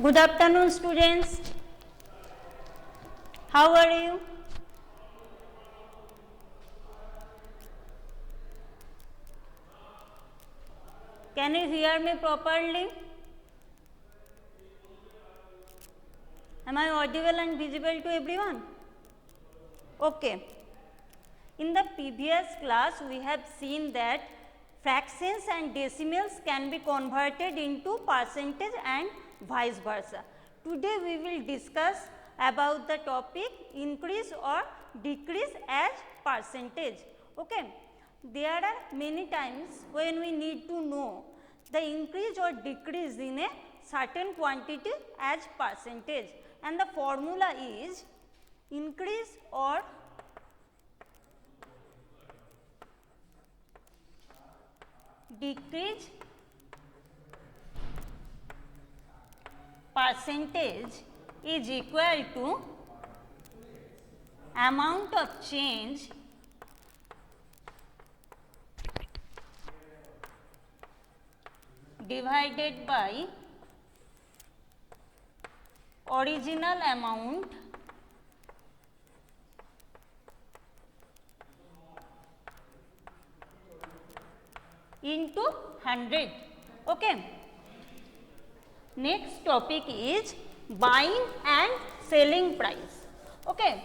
Good afternoon, students. How are you? Can you hear me properly? Am I audible and visible to everyone? Okay. In the previous class, we have seen that fractions and decimals can be converted into percentage and vice versa. Today, we will discuss about the topic increase or decrease as percentage. Okay. There are many times when we need to know the increase or decrease in a certain quantity as percentage, and the formula is increase or decrease percentage is equal to amount of change divided by original amount into 100. Okay. Next topic is buying and selling price. Okay.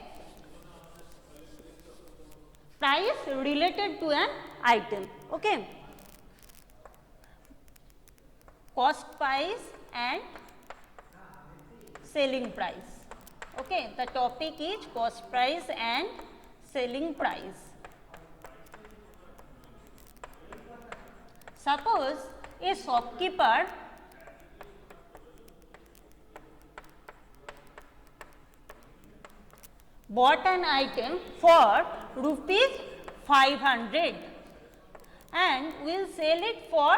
Price related to an item. Okay. Cost price and selling price. Okay. The topic is cost price and selling price. Suppose a shopkeeper bought an item for rupees 500 and will sell it for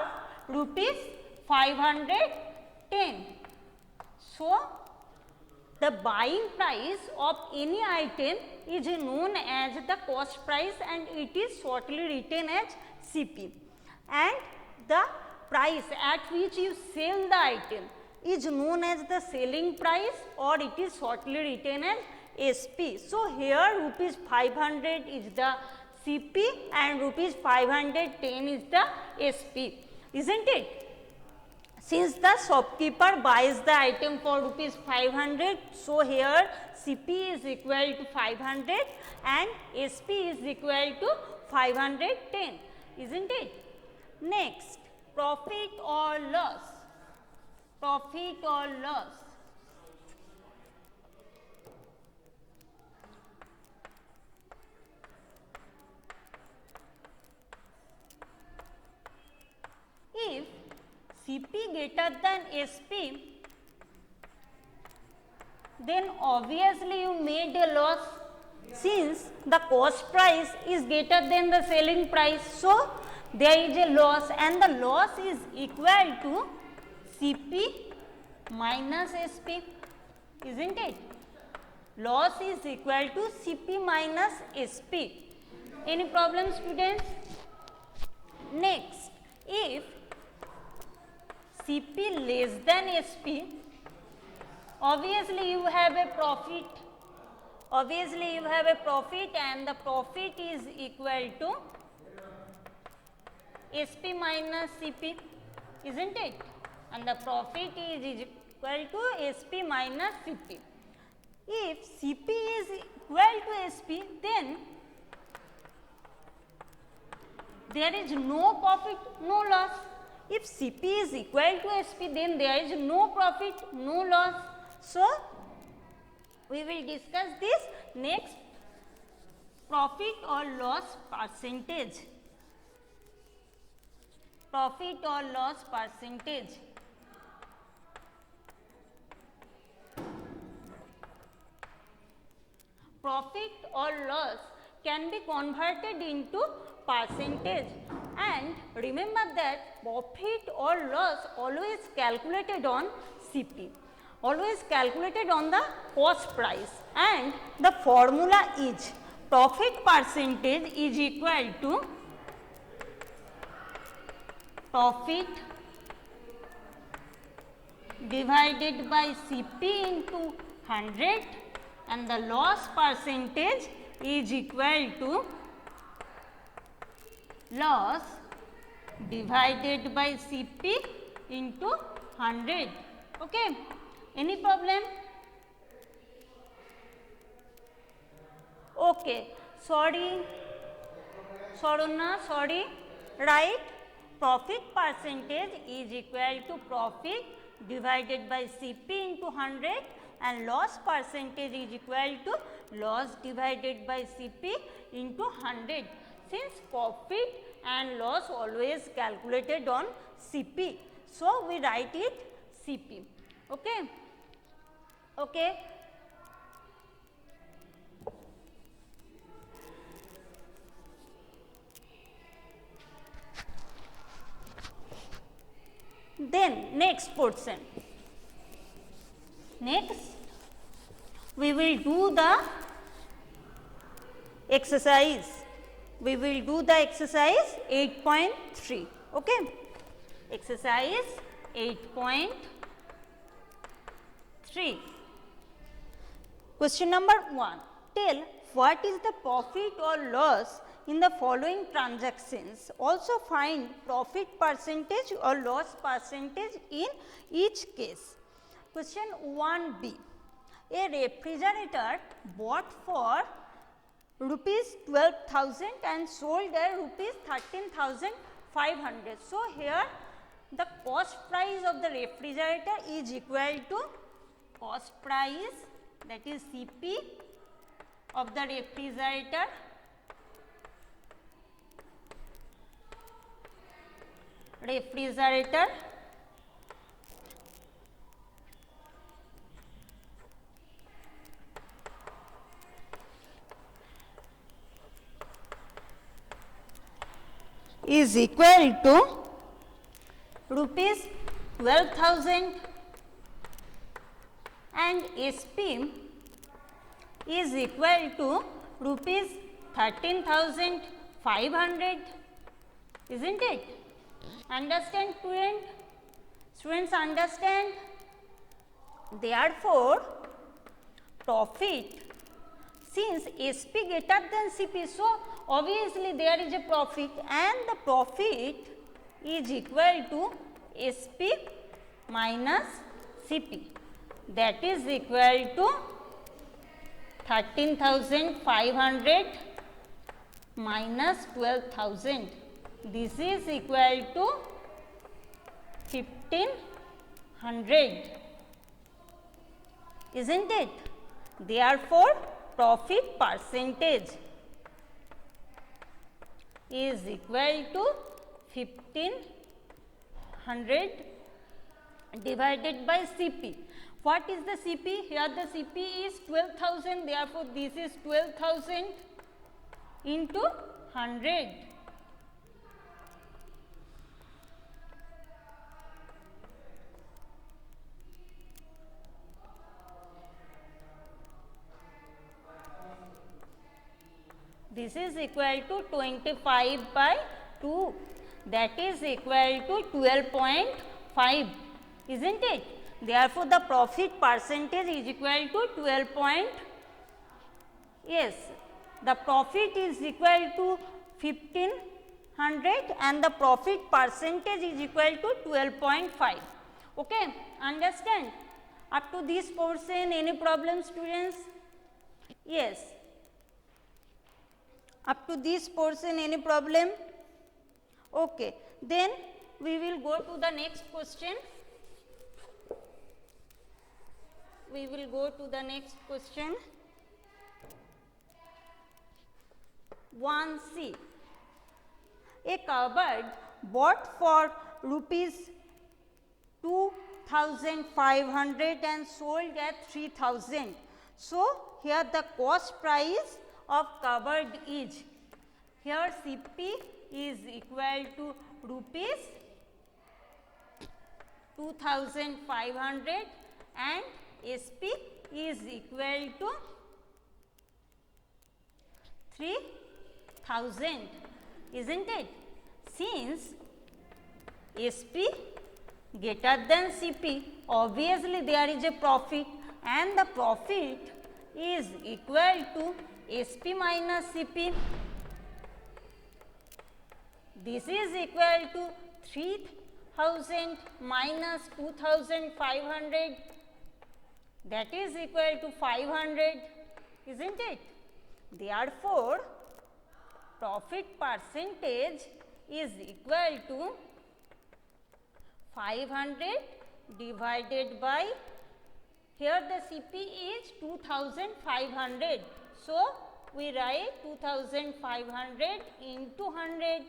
rupees 510. So, the buying price of any item is known as the cost price and it is shortly written as CP, and the price at which you sell the item is known as the selling price or it is shortly written as SP. So, here rupees 500 is the CP and rupees 510 is the SP, isn't it? Since the shopkeeper buys the item for rupees 500, so here CP is equal to 500 and SP is equal to 510, isn't it? Next, profit or loss. Profit or loss. If CP greater than SP, then obviously you made a loss since the cost price is greater than the selling price. So, there is a loss and the loss is equal to CP minus SP, isn't it? Loss is equal to CP minus SP. Any problem, students? Next, if CP less than SP, obviously you have a profit. Obviously you have a profit and the profit is equal to SP minus CP, isn't it? And the profit is equal to SP minus CP. If CP is equal to SP, then there is no profit, no loss. If CP is equal to SP, then there is no profit, no loss. So, we will discuss this next. Profit or loss percentage. Profit or loss percentage. Profit or loss can be converted into percentage, and remember that profit or loss always calculated on CP, always calculated on the cost price, and the formula is profit percentage is equal to profit divided by Cp into 100 and the loss percentage is equal to loss divided by Cp into 100. Okay. Any problem? Okay. Sorry. Sorry. Right. Profit percentage is equal to profit divided by Cp into 100 and loss percentage is equal to loss divided by Cp into 100. Since profit and loss always calculated on Cp, so we write it Cp. Okay. Okay. Then next portion. Next, we will do the exercise. We will do the exercise 8.3. Okay. Exercise 8.3. Question number 1. Tell what is the profit or loss in the following transactions. Also find profit percentage or loss percentage in each case. Question 1b. A refrigerator bought for rupees 12,000 and sold at rupees 13,500. So, here the cost price of the refrigerator is equal to cost price, that is Cp of the refrigerator is equal to rupees 12,000 and Sp is equal to rupees 13,500, isn't it? Understand, student? Students understand? Therefore, profit, since Sp greater than Cp, so obviously there is a profit and the profit is equal to Sp minus Cp, that is equal to 13,500 minus 12,000. This is equal to 1,500, isn't it? Therefore, profit percentage is equal to 1,500 divided by Cp. What is the Cp? Here the Cp is 12,000, therefore, this is 12,000 into 100. This is equal to 25 by 2, that is equal to 12.5, isn't it? Therefore, the profit percentage is equal to 12. Yes, the profit is equal to 1,500 and the profit percentage is equal to 12.5. Okay, understand? Up to this portion, any problem, students? Yes. Up to this portion, any problem? Okay. Then we will go to the next question. We will go to the next question. 1c. A cupboard bought for rupees 2,500 and sold at 3,000. So, here the cost price of cupboard is, here Cp is equal to rupees 2,500 and Sp is equal to 3,000, isn't it? Since Sp greater than CP, obviously there is a profit, and the profit is equal to SP minus CP. This is equal to 3000 minus 2500, that is equal to 500, isn't it? Therefore, profit percentage is equal to 500 divided by, here the CP is 2500. So, we write 2500 into 100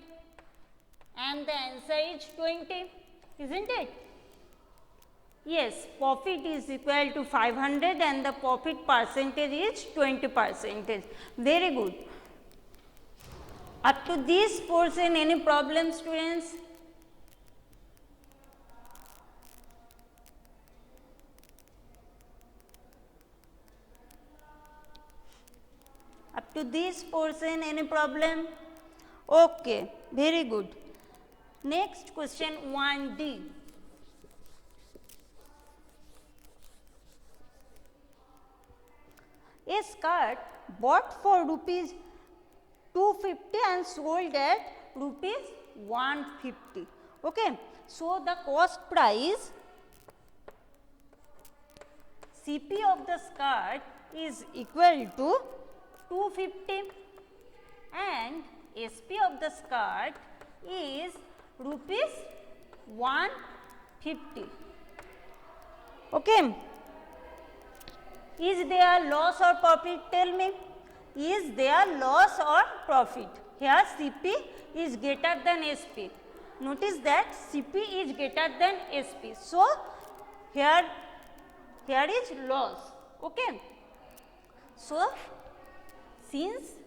and the answer is 20, isn't it? Yes, profit is equal to 500 and the profit percentage is 20%. Very good. Up to this portion, any problem, students? Up to this portion, any problem? Okay, very good. Next question 1D. A skirt bought for rupees 250 and sold at rupees 150. Okay. So, the cost price CP of the skirt is equal to 250 and SP of the skirt is rupees 150. Okay. Is there loss or profit? Tell me. Is there loss or profit? Here CP is greater than SP. Notice that CP is greater than SP. So, here is loss. Okay. So, since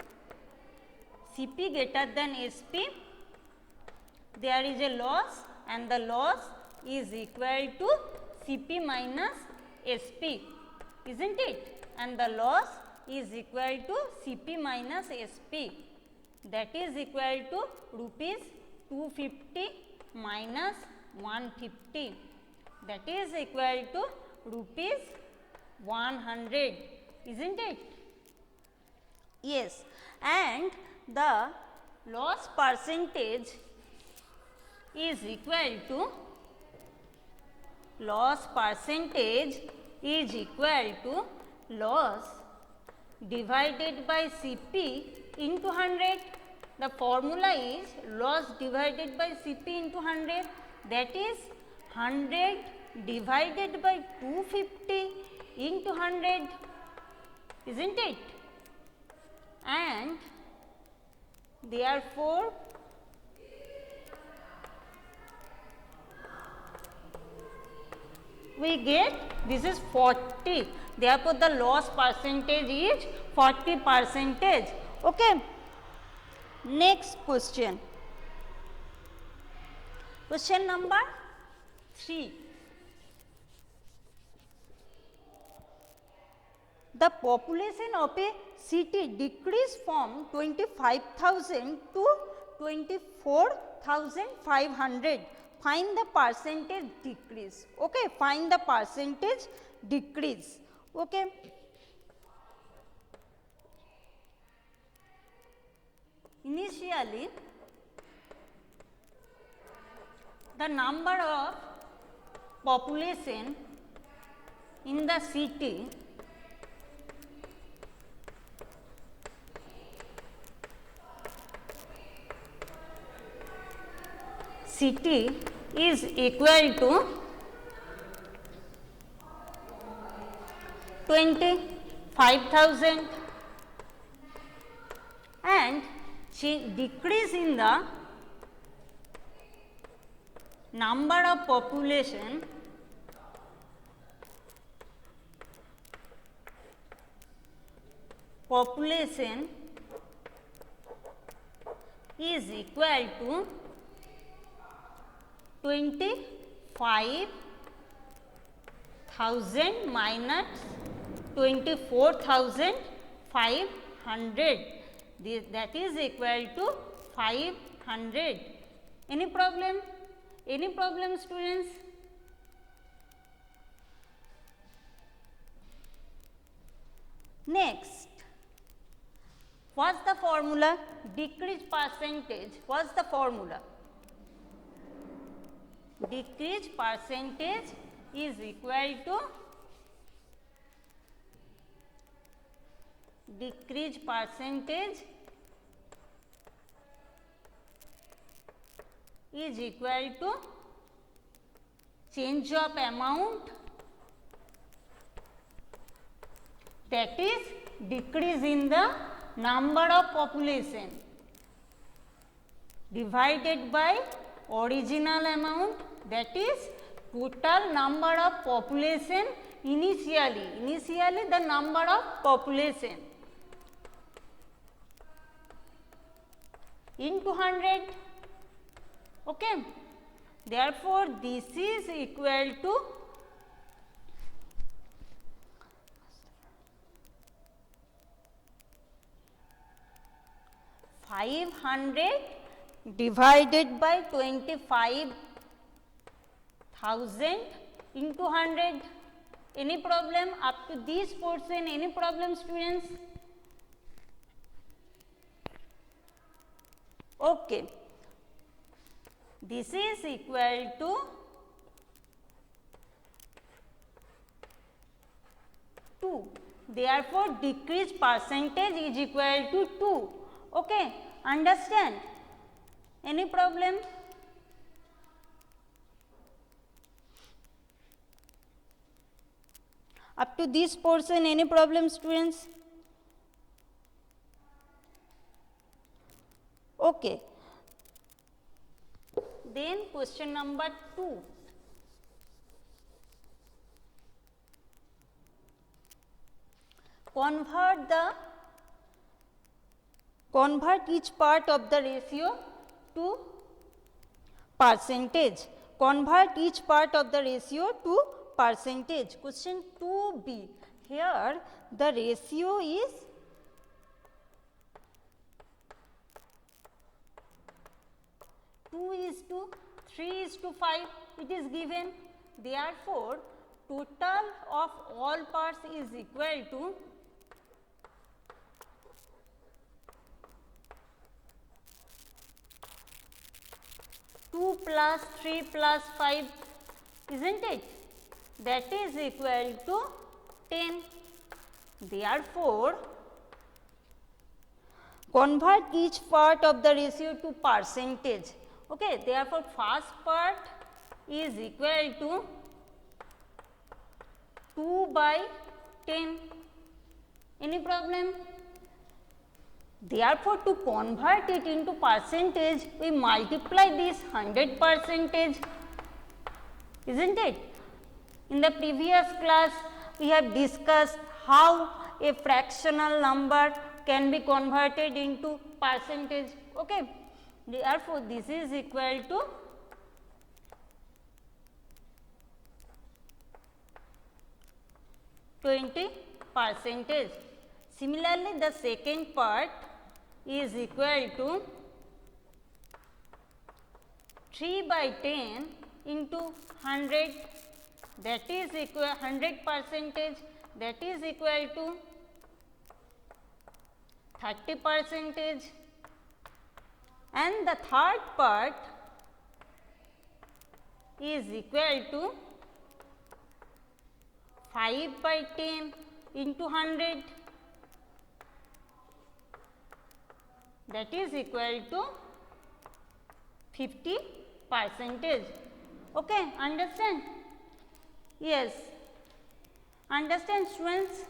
CP greater than SP, there is a loss and the loss is equal to CP minus SP, isn't it? And the loss is equal to CP minus SP, that is equal to rupees 250 minus 150, that is equal to rupees 100, isn't it? Yes, and the loss percentage is equal to loss divided by CP into 100. The formula is loss divided by CP into 100, that is 100 divided by 250 into 100, isn't it? And therefore, we get this is 40. Therefore, the loss percentage is 40%. Okay. Next question. Question number 3. The population of a city decreased from 25,000 to 24,500. Find the percentage decrease. Okay, find the percentage decrease. Okay. Initially, the number of population in the city is equal to 25,000 and decrease in the number of population is equal to 25,000 minus 24,500, that is equal to 500. Any problem? Any problem, students? Next, what's the formula? Decrease percentage. What's the formula? Decrease percentage is equal to decrease percentage is equal to change of amount, that is decrease in the number of population divided by original amount, that is total number of population initially the number of population into 100. Okay. Therefore, this is equal to 500 divided by 25,000 into 100. Any problem up to this portion? Any problem, students? Okay. This is equal to 2. Therefore, decrease percentage is equal to 2. Okay, understand? Any problem? Up to this portion, any problem, students? Okay. Then question number 2. Convert each part of the ratio to percentage. Convert each part of the ratio to percentage. Question 2b. Here the ratio is 2:3:5. It is given. Therefore, total of all parts is equal to 2 plus 3 plus 5, isn't it? That is equal to 10. Therefore, convert each part of the ratio to percentage. Okay, therefore, first part is equal to 2 by 10. Any problem? Therefore, to convert it into percentage, we multiply this 100%, isn't it? In the previous class, we have discussed how a fractional number can be converted into percentage. Okay. Therefore, this is equal to 20%. Similarly, the second part is equal to 3 by 10 into 100, that is equal 100%, that is equal to 30%, and the third part is equal to 5 by 10 into 100, that is equal to 50%. Okay, understand? Yes. Understand, students?